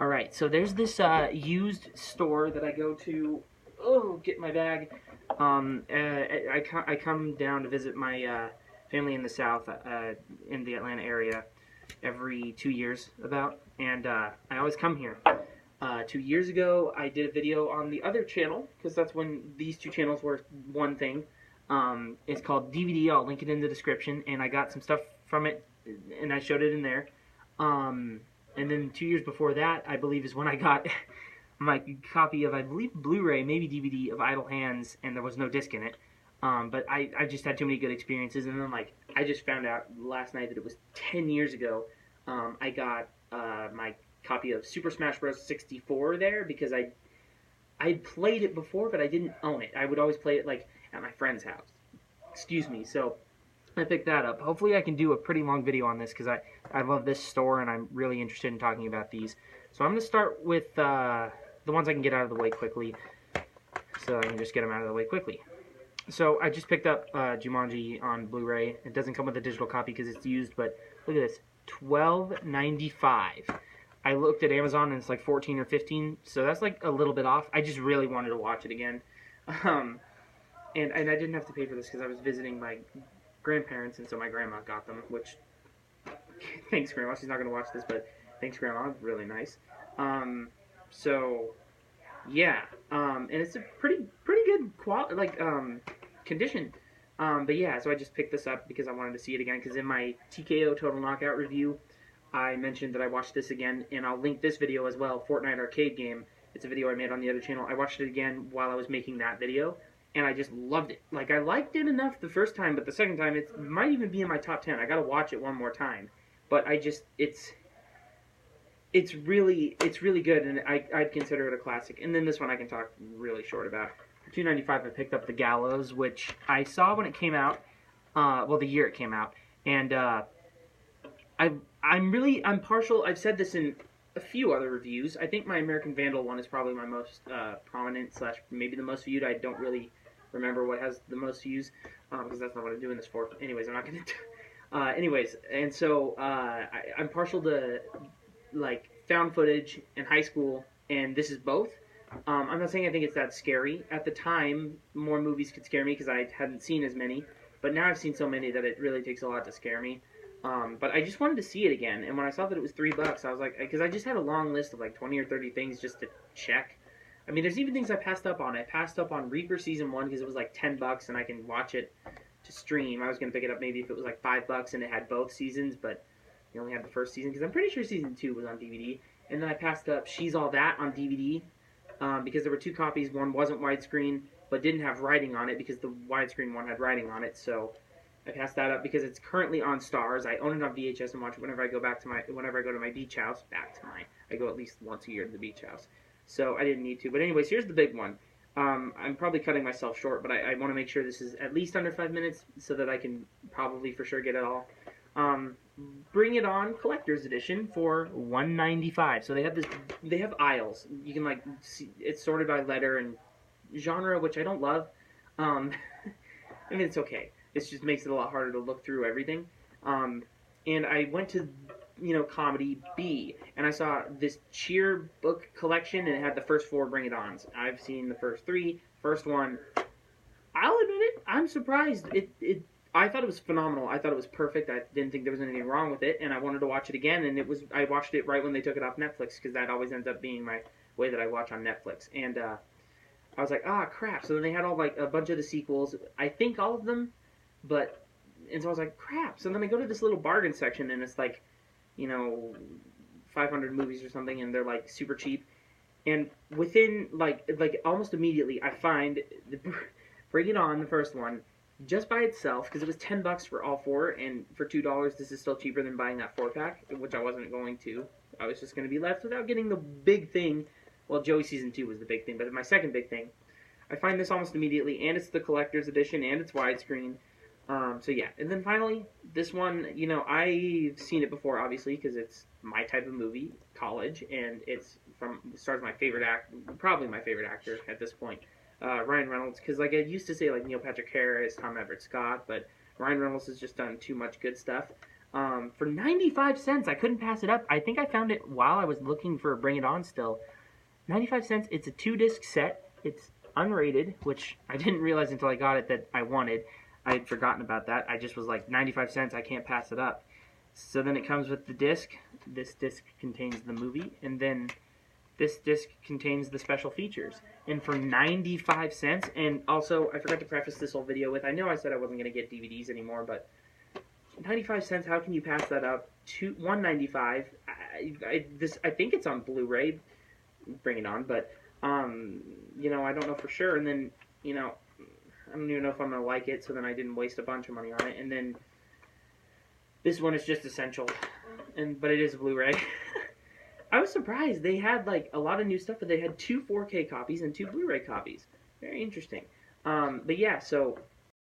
All right, so there's this used store that I go to. Oh, get my bag. I come down to visit my family in the South, in the Atlanta area, every 2 years about, and I always come here. 2 years ago, I did a video on the other channel because that's when these two channels were one thing. It's called DVD. I'll link it in the description, and I got some stuff from it, and I showed it in there. And then 2 years before that, I believe, is when I got my copy of, I believe, Blu-ray, maybe DVD of Idle Hands, and there was no disc in it. But I just had too many good experiences, and then I just found out last night that it was 10 years ago. I got my copy of Super Smash Bros. 64 there because I'd played it before, but I didn't own it. I would always play it at my friend's house. Excuse me. So I picked that up. Hopefully I can do a pretty long video on this because I love this store and I'm really interested in talking about these. So I'm going to start with the ones I can get out of the way quickly, so I can just get them out of the way quickly. So I just picked up Jumanji on Blu-ray. It doesn't come with a digital copy because it's used, but look at this, $12.95. I looked at Amazon and it's like 14 or 15, so that's like a little bit off. I just really wanted to watch it again. And I didn't have to pay for this because I was visiting my grandparents, and so my grandma got them, which, thanks Grandma, she's not going to watch this, but thanks Grandma, really nice. So, yeah, and it's a pretty good condition. But yeah, so I just picked this up because I wanted to see it again, because in my TKO Total Knockout review, I mentioned that I watched this again, and I'll link this video as well, Fortnite arcade game. It's a video I made on the other channel. I watched it again while I was making that video, and I just loved it. Like, I liked it enough the first time, but the second time, it might even be in my top 10. I gotta watch it one more time. But it's really good, and I'd consider it a classic. And then this one I can talk really short about. For $2.95, I picked up The Gallows, which I saw when it came out, the year it came out, and I'm partial. I've said this in a few other reviews. I think my American Vandal one is probably my most prominent / maybe the most viewed. I don't really remember what has the most views because that's not what I'm doing this for. Anyways, I'm not going to. Anyways, and so I'm partial to found footage in high school, and this is both. I'm not saying I think it's that scary. At the time, more movies could scare me because I hadn't seen as many, but now I've seen so many that it really takes a lot to scare me. But I just wanted to see it again, and when I saw that it was $3, I was like, because I just had a long list of 20 or 30 things just to check. I mean, there's even things I passed up on. I passed up on Reaper Season 1 because it was like $10 and I can watch it to stream. I was going to pick it up maybe if it was like $5 and it had both seasons, but you only had the first season because I'm pretty sure Season 2 was on DVD. And then I passed up She's All That on DVD because there were two copies. One wasn't widescreen but didn't have writing on it because the widescreen one had writing on it, so I passed that up because it's currently on Stars. I own it on VHS and watch it whenever I go to my beach house. I go at least once a year to the beach house. So I didn't need to. But anyways, here's the big one. I'm probably cutting myself short, but I want to make sure this is at least under 5 minutes so that I can probably for sure get it all. Bring It On Collector's Edition for $1.95. So they have aisles. You can see it's sorted by letter and genre, which I don't love. I mean, it's okay. It just makes it a lot harder to look through everything. And I went to, Comedy B, and I saw this cheer book collection, and it had the first 4 Bring It Ons. I've seen the first 3. First one, I'll admit it, I'm surprised. I thought it was phenomenal. I thought it was perfect. I didn't think there was anything wrong with it, and I wanted to watch it again, and I watched it right when they took it off Netflix, because that always ends up being my way that I watch on Netflix. And I was like, crap. So then they had all a bunch of the sequels. I think all of them. And so I was like, crap. So then I go to this little bargain section, and it's 500 movies or something, and they're super cheap. And within almost immediately, I find Bring It On, the first one, just by itself, because it was $10 for all 4, and for $2, this is still cheaper than buying that 4-pack, which I wasn't going to. I was just going to be left without getting the big thing. Well, Joey Season 2 was the big thing, but my second big thing, I find this almost immediately, and it's the collector's edition, and it's widescreen. So yeah, and then finally, this one, I've seen it before, obviously, because it's my type of movie, college, and it stars my favorite probably my favorite actor at this point, Ryan Reynolds, because I used to say Neil Patrick Harris, Tom Everett Scott, but Ryan Reynolds has just done too much good stuff. For 95 cents. I couldn't pass it up. I think I found it while I was looking for Bring It On still. 95 cents. It's a 2-disc set. It's unrated, which I didn't realize until I got it that I wanted. I had forgotten about that. I just was like, 95 cents, I can't pass it up. So then it comes with the disc. This disc contains the movie, and then this disc contains the special features. And for 95 cents, and also, I forgot to preface this whole video with, I know I said I wasn't going to get DVDs anymore, but 95 cents, how can you pass that up? $1.95. I think it's on Blu-ray, Bring It On, but, you know, I don't know for sure. And then, you know, I don't even know if I'm going to like it, so then I didn't waste a bunch of money on it. And then this one is just essential, but it is a Blu-ray. I was surprised. They had, like, a lot of new stuff, but they had 2 4K copies and 2 Blu-ray copies. Very interesting. But yeah, so